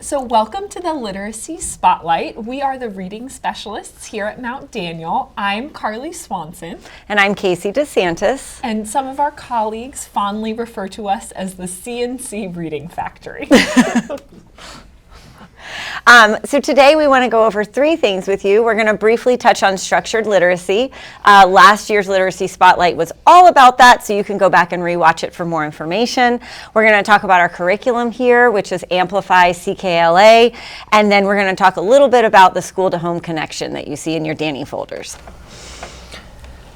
So welcome to the Literacy Spotlight. We are the reading specialists here at Mount Daniel. I'm Carly Swanson. And I'm Casie DeSantis. And some of our colleagues fondly refer to us as the CNC Reading Factory. So today we want to go over three things with you. We're going to briefly touch on structured literacy. Last year's Literacy Spotlight was all about that, so you can go back and rewatch it for more information. We're going to talk about our curriculum here, which is Amplify CKLA, and then we're going to talk a little bit about the school-to-home connection that you see in your Danny folders.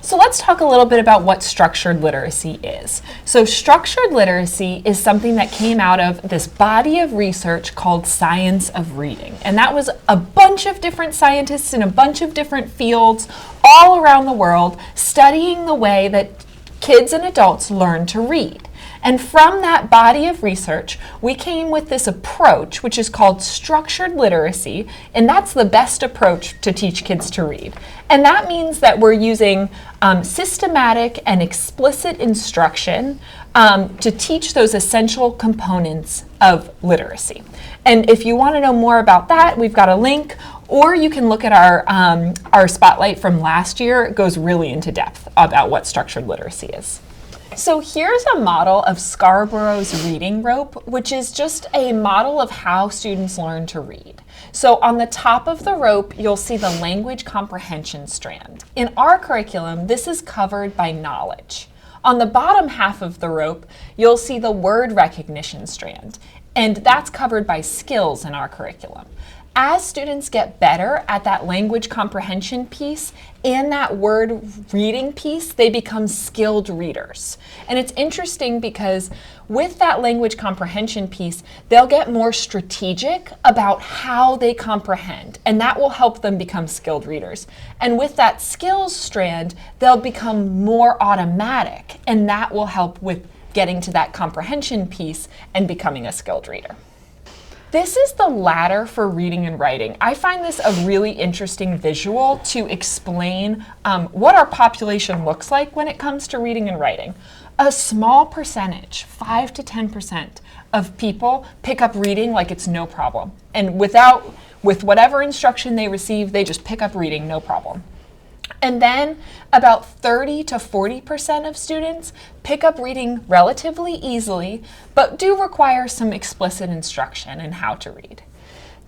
So let's talk a little bit about what structured literacy is. So structured literacy is something that came out of this body of research called science of reading. And that was a bunch of different scientists in a bunch of different fields all around the world studying the way that kids and adults learn to read. And from that body of research, we came with this approach, which is called structured literacy, and that's the best approach to teach kids to read. And that means that we're using systematic and explicit instruction to teach those essential components of literacy. And if you want to know more about that, we've got a link, or you can look at our spotlight from last year. It goes really into depth about what structured literacy is. So here's a model of Scarborough's reading rope, which is just a model of how students learn to read. So on the top of the rope, you'll see the language comprehension strand. In our curriculum, this is covered by knowledge. On the bottom half of the rope, you'll see the word recognition strand, and that's covered by skills in our curriculum. As students get better at that language comprehension piece and that word reading piece, they become skilled readers. And it's interesting because with that language comprehension piece, they'll get more strategic about how they comprehend, and that will help them become skilled readers. And with that skills strand, they'll become more automatic, and that will help with getting to that comprehension piece and becoming a skilled reader. This is the ladder for reading and writing. I find this a really interesting visual to explain what our population looks like when it comes to reading and writing. A small percentage, 5 to 10% of people pick up reading like it's no problem. And with whatever instruction they receive, they just pick up reading, no problem. And then about 30 to 40% of students pick up reading relatively easily, but do require some explicit instruction in how to read.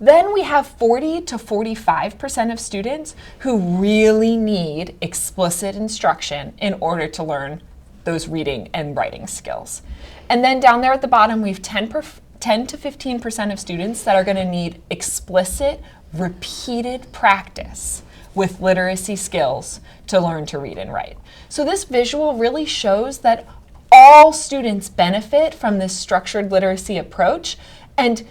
Then we have 40 to 45% of students who really need explicit instruction in order to learn those reading and writing skills. And then down there at the bottom, we have 10 to 15% of students that are going to need explicit, repeated practice with literacy skills to learn to read and write. So this visual really shows that all students benefit from this structured literacy approach, and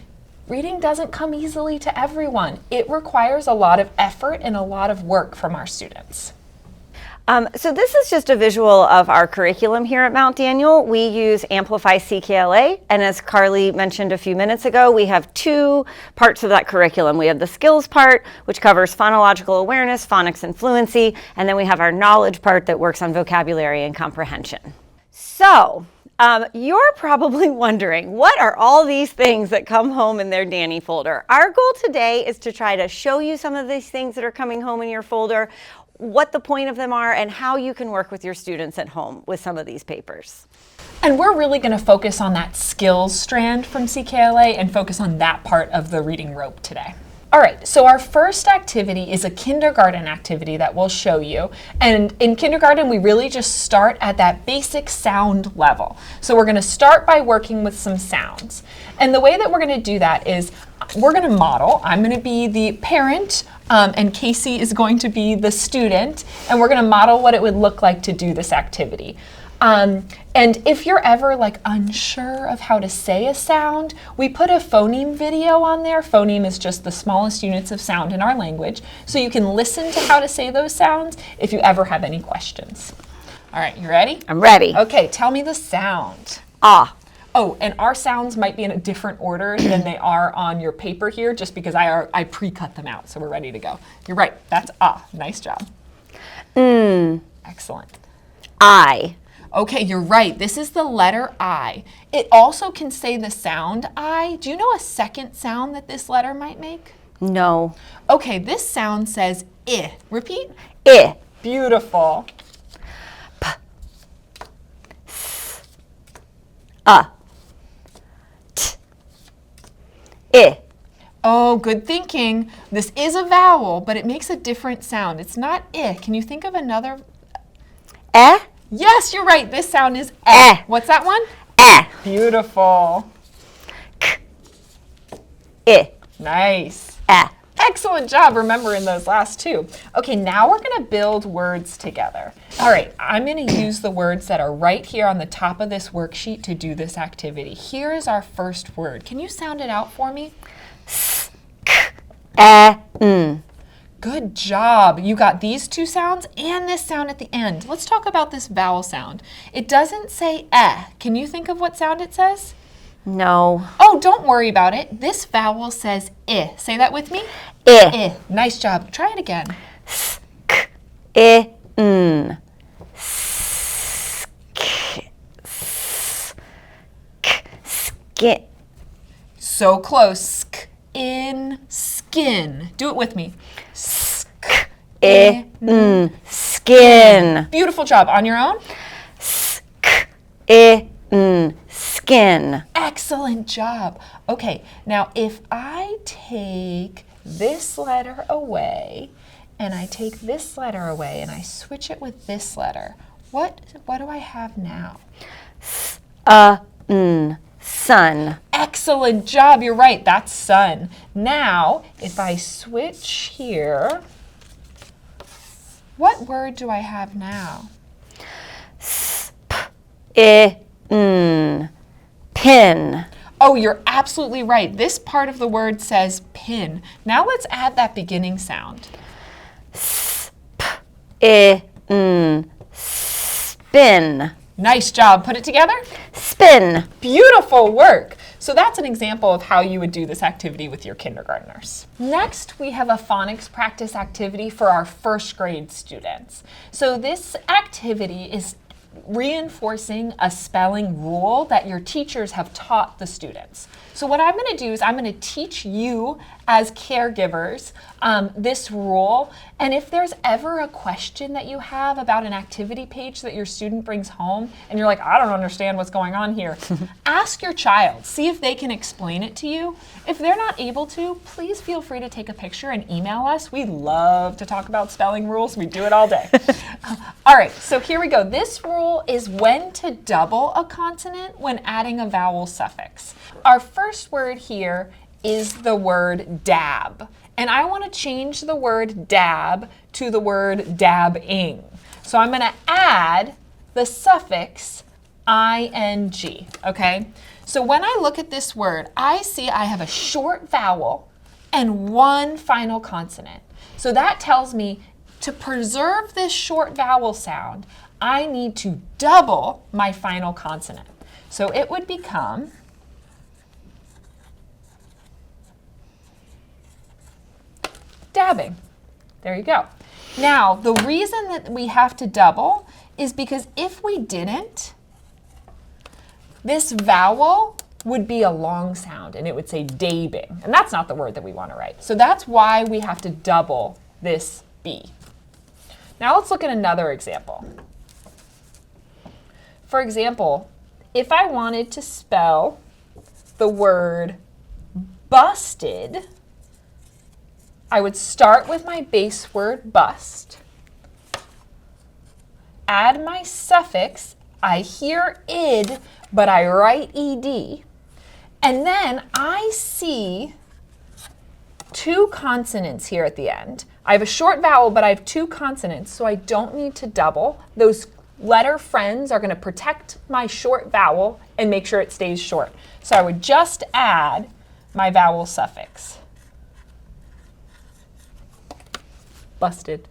reading doesn't come easily to everyone. It requires a lot of effort and a lot of work from our students. So this is just a visual of our curriculum here at Mount Daniel. We use Amplify CKLA, and as Carly mentioned a few minutes ago, we have two parts of that curriculum. We have the skills part, which covers phonological awareness, phonics, and fluency, and then we have our knowledge part that works on vocabulary and comprehension. So you're probably wondering, what are all these things that come home in their Danny folder? Our goal today is to try to show you some of these things that are coming home in your folder, what the point of them are, and how you can work with your students at home with some of these papers. And we're really going to focus on that skills strand from CKLA and focus on that part of the reading rope today. All right, so our first activity is a kindergarten activity that we'll show you. And in kindergarten, we really just start at that basic sound level. So we're going to start by working with some sounds. And the way that we're going to do that is we're going to model. I'm going to be the parent, and Casie is going to be the student, and we're going to model what it would look like to do this activity. And if you're ever unsure of how to say a sound, we put a phoneme video on there. Phoneme is just the smallest units of sound in our language, so you can listen to how to say those sounds if you ever have any questions. All right, you ready? I'm ready. Okay, tell me the sound. Ah. Oh, and our sounds might be in a different order than they are on your paper here, just because I pre-cut them out, so we're ready to go. You're right, that's ah. Nice job. Mm. Excellent. I. Okay, you're right. This is the letter I. It also can say the sound I. Do you know a second sound that this letter might make? No. Okay, this sound says I. Repeat. I. Beautiful. T. I. Oh, good thinking. This is a vowel, but it makes a different sound. It's not I. Can you think of another? Eh? Yes, you're right. This sound is Eh. What's that one? Eh. Beautiful. I. Nice. Eh. Excellent job remembering those last two. Okay, now we're going to build words together. All right, I'm going to use the words that are right here on the top of this worksheet to do this activity. Here is our first word. Can you sound it out for me? Good job. You got these two sounds and this sound at the end. Let's talk about this vowel sound. It doesn't say eh. Can you think of what sound it says? No. Oh, don't worry about it. This vowel says I. Say that with me. I. Nice job. Try it again. I. Skin. So close. Sk, in, skin. Do it with me. Sk, I. Skin. Beautiful job. On your own. I. Skin. Excellent job. Okay, now if I take this letter away and I take this letter away and I switch it with this letter, what do I have now? Sun. Excellent job. You're right. That's sun. Now, if I switch here, what word do I have now? Pin. Oh, you're absolutely right. This part of the word says pin. Now let's add that beginning sound. Spin. Nice job. Put it together. Spin. Beautiful work. So that's an example of how you would do this activity with your kindergartners. Next, we have a phonics practice activity for our first grade students. So this activity is reinforcing a spelling rule that your teachers have taught the students. So what I'm going to do is I'm going to teach you as caregivers this rule, and if there's ever a question that you have about an activity page that your student brings home and you're like, I don't understand what's going on here, ask your child, see if they can explain it to you. If they're not able to, please feel free to take a picture and email us. We love to talk about spelling rules. We do it all day. All right, so here we go. This rule is when to double a consonant when adding a vowel suffix. Our first word here is the word dab. And I want to change the word dab to the word dabbing. So I'm going to add the suffix ing, okay? So when I look at this word, I see I have a short vowel and one final consonant. So that tells me to preserve this short vowel sound, I need to double my final consonant. So it would become dabbing. There you go. Now, the reason that we have to double is because if we didn't, this vowel would be a long sound and it would say dabbing. And that's not the word that we want to write. So that's why we have to double this B. Now let's look at another example. For example, if I wanted to spell the word busted, I would start with my base word bust, add my suffix, I hear id, but I write ed, and then I see two consonants here at the end. I have a short vowel, but I have two consonants, so I don't need to double. Those letter friends are going to protect my short vowel and make sure it stays short. So I would just add my vowel suffix. Busted.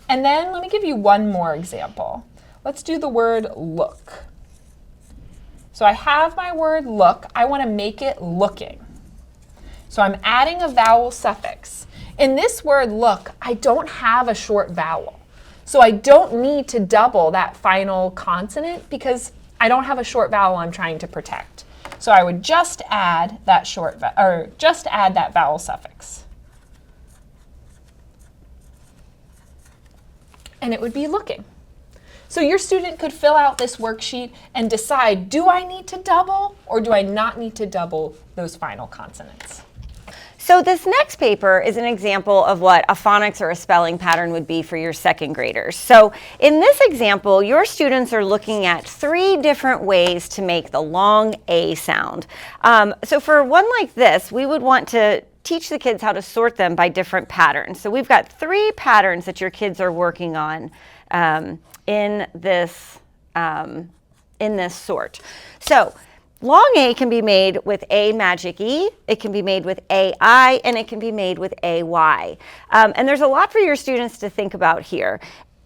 And then let me give you one more example. Let's do the word look. So I have my word look. I want to make it looking. So I'm adding a vowel suffix. In this word look, I don't have a short vowel. So I don't need to double that final consonant because I don't have a short vowel I'm trying to protect. So I would just add that that vowel suffix. And it would be looking. So your student could fill out this worksheet and decide, do I need to double or do I not need to double those final consonants? So this next paper is an example of what a phonics or a spelling pattern would be for your second graders. So in this example, your students are looking at 3 different ways to make the long A sound. So for one like this, we would want to teach the kids how to sort them by different patterns. So we've got 3 patterns that your kids are working on in this sort. So long A can be made with A magic E, it can be made with AI, and it can be made with AY. And there's a lot for your students to think about here.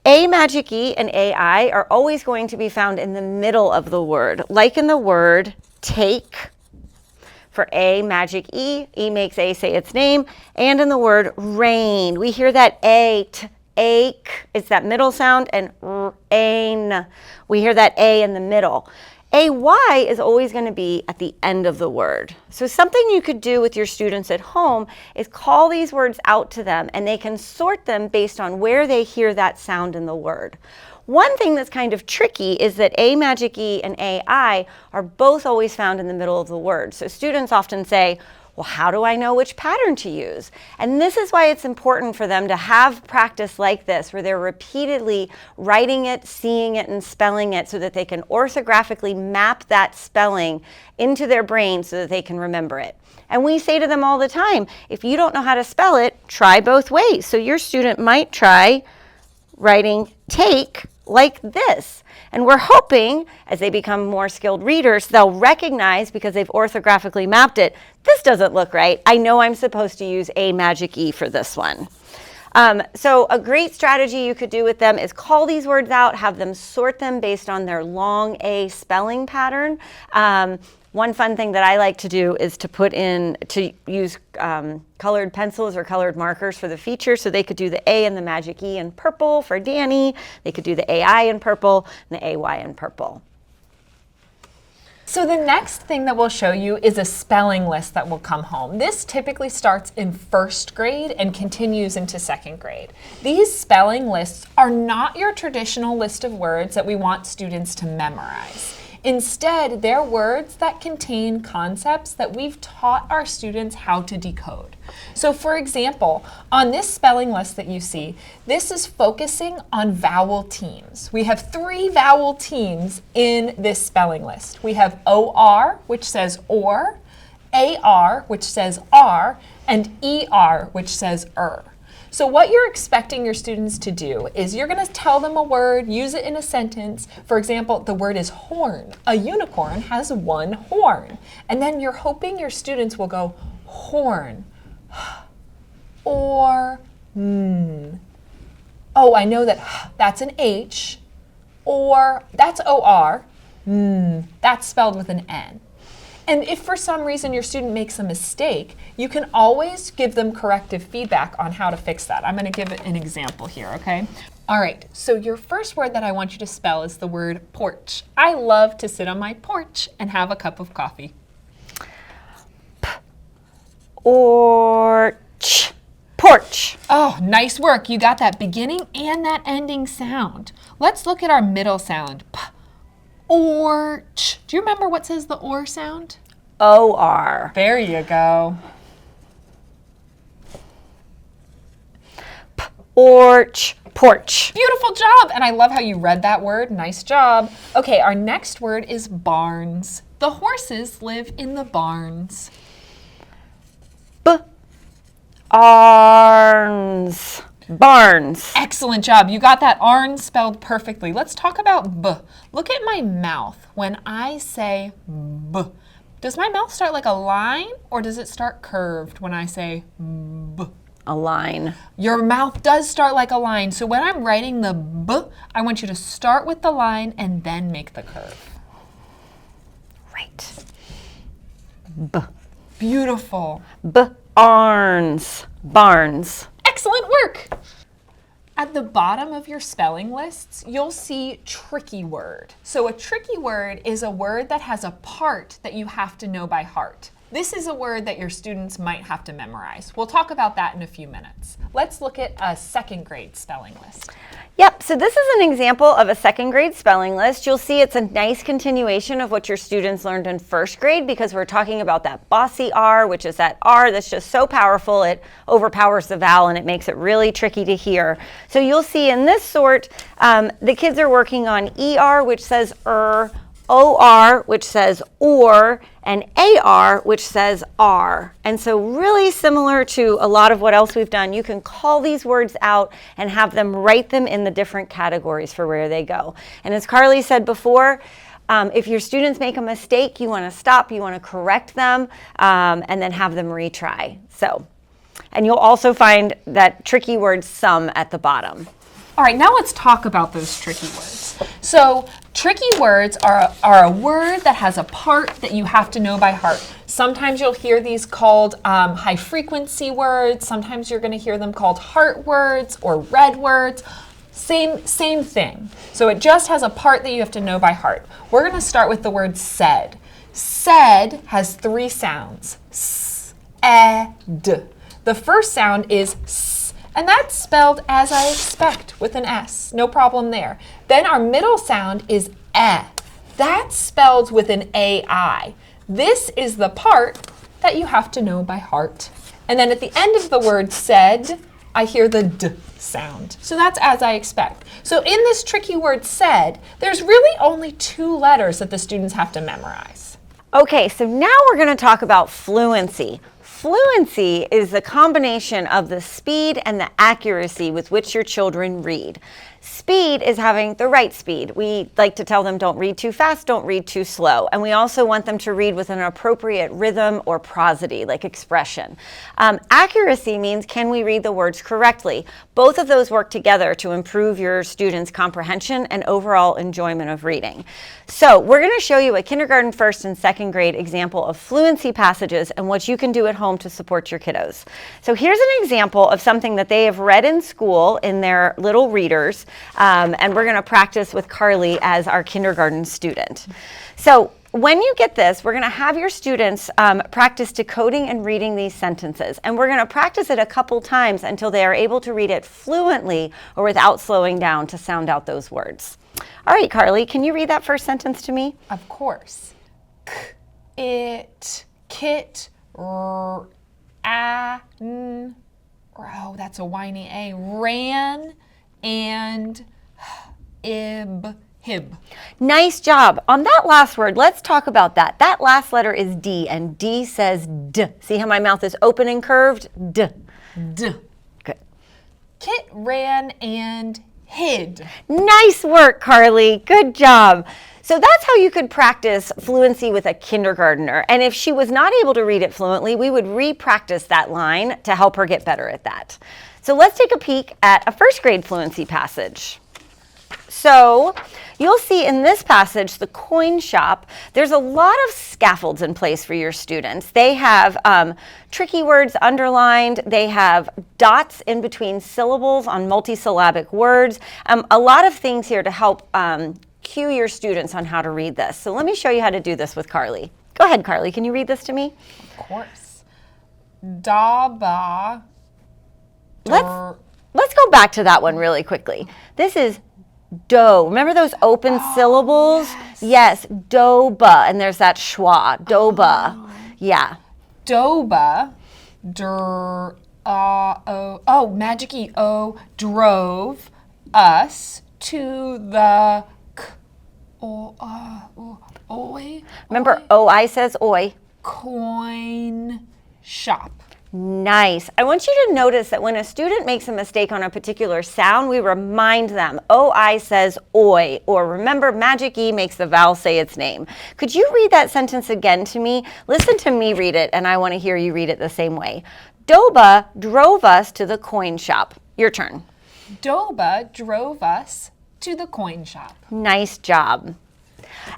A magic E and AI are always going to be found in the middle of the word, like in the word take. For A magic E, E makes A say its name, and in the word rain, we hear that A, ache, it's that middle sound, and rain, we hear that A in the middle. AY is always going to be at the end of the word. So something you could do with your students at home is call these words out to them, and they can sort them based on where they hear that sound in the word. One thing that's kind of tricky is that A magic E and AI are both always found in the middle of the word. So students often say, well, how do I know which pattern to use? And this is why it's important for them to have practice like this, where they're repeatedly writing it, seeing it, and spelling it so that they can orthographically map that spelling into their brain so that they can remember it. And we say to them all the time, if you don't know how to spell it, try both ways. So your student might try writing take like this. And we're hoping, as they become more skilled readers, they'll recognize, because they've orthographically mapped it, this doesn't look right. I know I'm supposed to use A magic E for this one. So a great strategy you could do with them is call these words out, have them sort them based on their long A spelling pattern. One fun thing that I like to do is to use colored pencils or colored markers for the feature. So they could do the A and the magic E in purple for Danny. They could do the AI in purple and the AY in purple. So the next thing that we'll show you is a spelling list that will come home. This typically starts in 1st grade and continues into 2nd grade. These spelling lists are not your traditional list of words that we want students to memorize. Instead, they're words that contain concepts that we've taught our students how to decode. So for example, on this spelling list that you see, this is focusing on vowel teams. We have 3 vowel teams in this spelling list. We have OR, which says or, AR, which says R, and ER, which says So what you're expecting your students to do is you're going to tell them a word, use it in a sentence. For example, the word is horn. A unicorn has 1 horn. And then you're hoping your students will go horn, or, oh, I know that's an H, or that's OR, that's spelled with an N. And if for some reason your student makes a mistake, you can always give them corrective feedback on how to fix that. I'm going to give it an example here, okay? All right, so your first word that I want you to spell is the word porch. I love to sit on my porch and have a cup of coffee. Porch. Porch. Oh, nice work. You got that beginning and that ending sound. Let's look at our middle sound. Orch. Do you remember what says the or sound? OR. There you go. Porch. Porch. Beautiful job. And I love how you read that word. Nice job. Okay, our next word is barns. The horses live in the barns. Barns. Barns. Excellent job. You got that arn spelled perfectly. Let's talk about b. Look at my mouth when I say b. Does my mouth start like a line or does it start curved when I say b? A line. Your mouth does start like a line. So when I'm writing the b, I want you to start with the line and then make the curve. Right. B. Beautiful. Barns. Barns. Excellent work. At the bottom of your spelling lists, you'll see tricky word. So a tricky word is a word that has a part that you have to know by heart. This is a word that your students might have to memorize. We'll talk about that in a few minutes. Let's look at a second grade spelling list. Yep, so this is an example of a second grade spelling list. You'll see it's a nice continuation of what your students learned in first grade because we're talking about that bossy R, which is that R that's just so powerful it overpowers the vowel and it makes it really tricky to hear. So you'll see in this sort, the kids are working on ER, which says OR, which says or, and AR, which says R. And so really similar to a lot of what else we've done, you can call these words out and have them write them in the different categories for where they go. And as Carly said before, if your students make a mistake, you want to stop, you want to correct them, and then have them retry. And you'll also find that tricky word some at the bottom. All right, now let's talk about those tricky words. So tricky words are a word that has a part that you have to know by heart. Sometimes you'll hear these called high frequency words. Sometimes you're going to hear them called heart words or red words. Same thing. So it just has a part that you have to know by heart. We're going to start with the word said. Said has three sounds. S, e, d. The first sound is s. And that's spelled as I expect with an S. No problem there. Then our middle sound is eh. That's spelled with an AI. This is the part that you have to know by heart. And then at the end of the word said, I hear the D sound. So that's as I expect. So in this tricky word said, there's really only two letters that the students have to memorize. Okay, so now we're going to talk about fluency. Fluency is a combination of the speed and the accuracy with which your children read. Speed is having the right speed. We like to tell them don't read too fast, don't read too slow. And we also want them to read with an appropriate rhythm or prosody, like expression. Accuracy means can we read the words correctly? Both of those work together to improve your students' comprehension and overall enjoyment of reading. So we're going to show you a kindergarten, first, and second grade example of fluency passages and what you can do at home to support your kiddos. So here's an example of something that they have read in school in their little readers. And we're going to practice with Carly as our kindergarten student. So when you get this, we're going to have your students practice decoding and reading these sentences. And we're going to practice it a couple times until they are able to read it fluently or without slowing down to sound out those words. All right, Carly, can you read that first sentence to me? Of course. K, it, kit, r, a, n, oh, that's a whiny A, ran, and hib. Nice job. On that last word, let's talk about that. That last letter is D, and D says D. See how my mouth is open and curved? D. D. Good. Kit ran and hid. Nice work, Carly. Good job. So that's how you could practice fluency with a kindergartner. And if she was not able to read it fluently, we would re-practice that line to help her get better at that. So let's take a peek at a first grade fluency passage. So you'll see in this passage, the coin shop, there's a lot of scaffolds in place for your students. They have tricky words underlined. They have dots in between syllables on multisyllabic words. A lot of things here to help cue your students on how to read this. So let me show you how to do this with Carly. Go ahead, Carly. Can you read this to me? Of course. Da-ba. Let's go back to that one really quickly. This is do. Remember those open syllables? Yes, do-ba, and there's that schwa, do-ba. Yeah. Doba, magic E-O, drove us to the oi. Remember, oi says oi. Coin shop. Nice. I want you to notice that when a student makes a mistake on a particular sound, we remind them, OI says oi, or remember, magic E makes the vowel say its name. Could you read that sentence again to me? Listen to me read it, and I want to hear you read it the same way. Doba drove us to the coin shop. Your turn. Doba drove us to the coin shop. Nice job.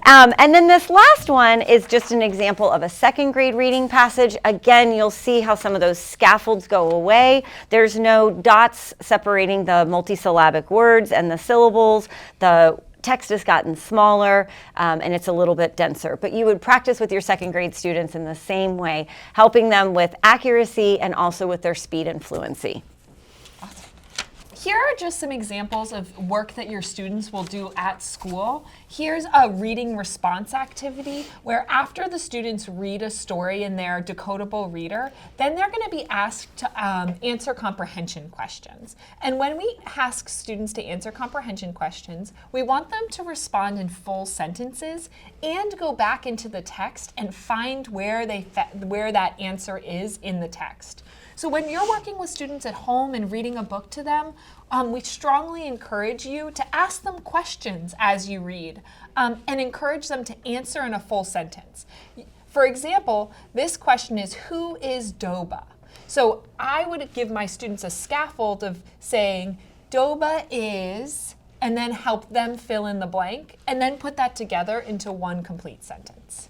And then this last one is just an example of a second grade reading passage. Again, you'll see how some of those scaffolds go away. There's no dots separating the multisyllabic words and the syllables. The text has gotten smaller and it's a little bit denser. But you would practice with your second grade students in the same way, helping them with accuracy and also with their speed and fluency. Here are just some examples of work that your students will do at school. Here's a reading response activity where after the students read a story in their decodable reader, then they're going to be asked to answer comprehension questions. And when we ask students to answer comprehension questions, we want them to respond in full sentences and go back into the text and find where that answer is in the text. So when you're working with students at home and reading a book to them, we strongly encourage you to ask them questions as you read and encourage them to answer in a full sentence. For example, this question is, who is Doba? So I would give my students a scaffold of saying, Doba is, and then help them fill in the blank, and then put that together into one complete sentence.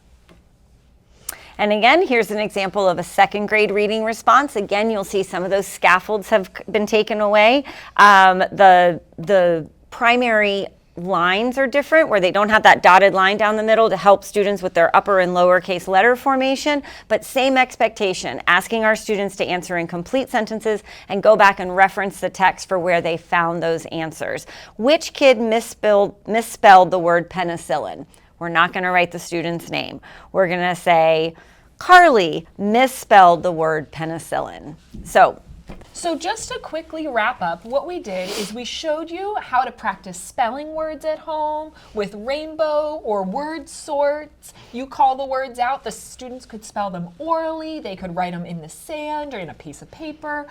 And again, here's an example of a second grade reading response. Again, you'll see some of those scaffolds have been taken away. The primary lines are different, where they don't have that dotted line down the middle to help students with their upper and lowercase letter formation, but same expectation, asking our students to answer in complete sentences and go back and reference the text for where they found those answers. Which kid misspelled the word penicillin? We're not going to write the student's name. We're going to say, Carly misspelled the word penicillin. So just to quickly wrap up, what we did is we showed you how to practice spelling words at home with rainbow or word sorts. You call the words out. The students could spell them orally. They could write them in the sand or in a piece of paper,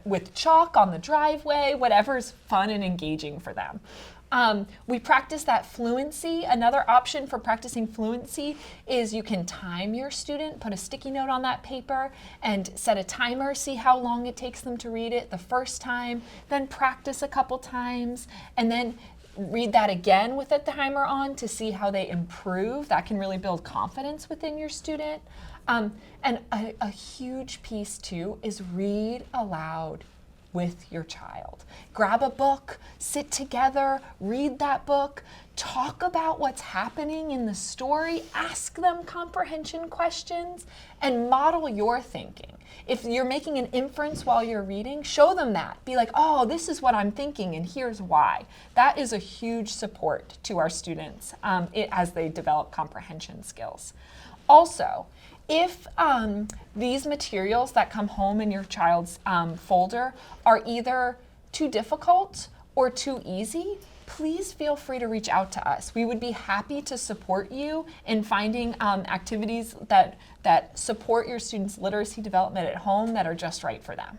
with chalk on the driveway, whatever's fun and engaging for them. We practice that fluency. Another option for practicing fluency is you can time your student, put a sticky note on that paper and set a timer, see how long it takes them to read it the first time, then practice a couple times, and then read that again with the timer on to see how they improve. That can really build confidence within your student. And a huge piece too is read aloud with your child. Grab a book, sit together, read that book, talk about what's happening in the story, ask them comprehension questions, and model your thinking. If you're making an inference while you're reading, show them that. Be like, oh, this is what I'm thinking and here's why. That is a huge support to our students as they develop comprehension skills. Also, if these materials that come home in your child's folder are either too difficult or too easy, please feel free to reach out to us. We would be happy to support you in finding activities that support your students' literacy development at home that are just right for them.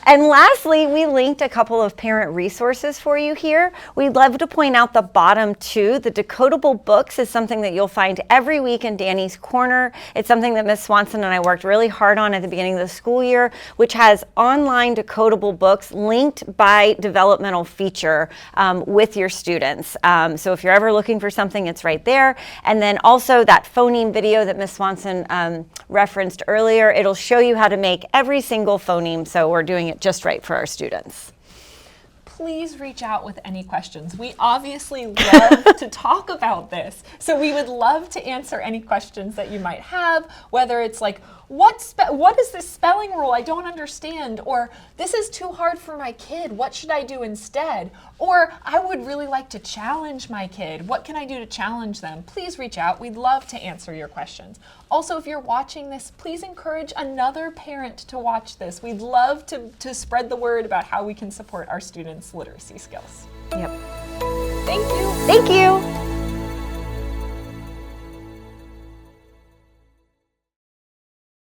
And lastly, we linked a couple of parent resources for you here. We'd love to point out the bottom two. The decodable books is something that you'll find every week in Danny's Corner. It's something that Ms. Swanson and I worked really hard on at the beginning of the school year, which has online decodable books linked by developmental feature with your students. So if you're ever looking for something, it's right there. And then also that phoneme video that Ms. Swanson referenced earlier, it'll show you how to make every single phoneme, so we're doing it just right for our students. Please reach out with any questions. We obviously love to talk about this, so we would love to answer any questions that you might have, whether it's like, what is this spelling rule? I don't understand. Or this is too hard for my kid. What should I do instead? Or I would really like to challenge my kid. What can I do to challenge them? Please reach out. We'd love to answer your questions. Also, if you're watching this, please encourage another parent to watch this. We'd love to spread the word about how we can support our students' literacy skills. Yep. Thank you. Thank you.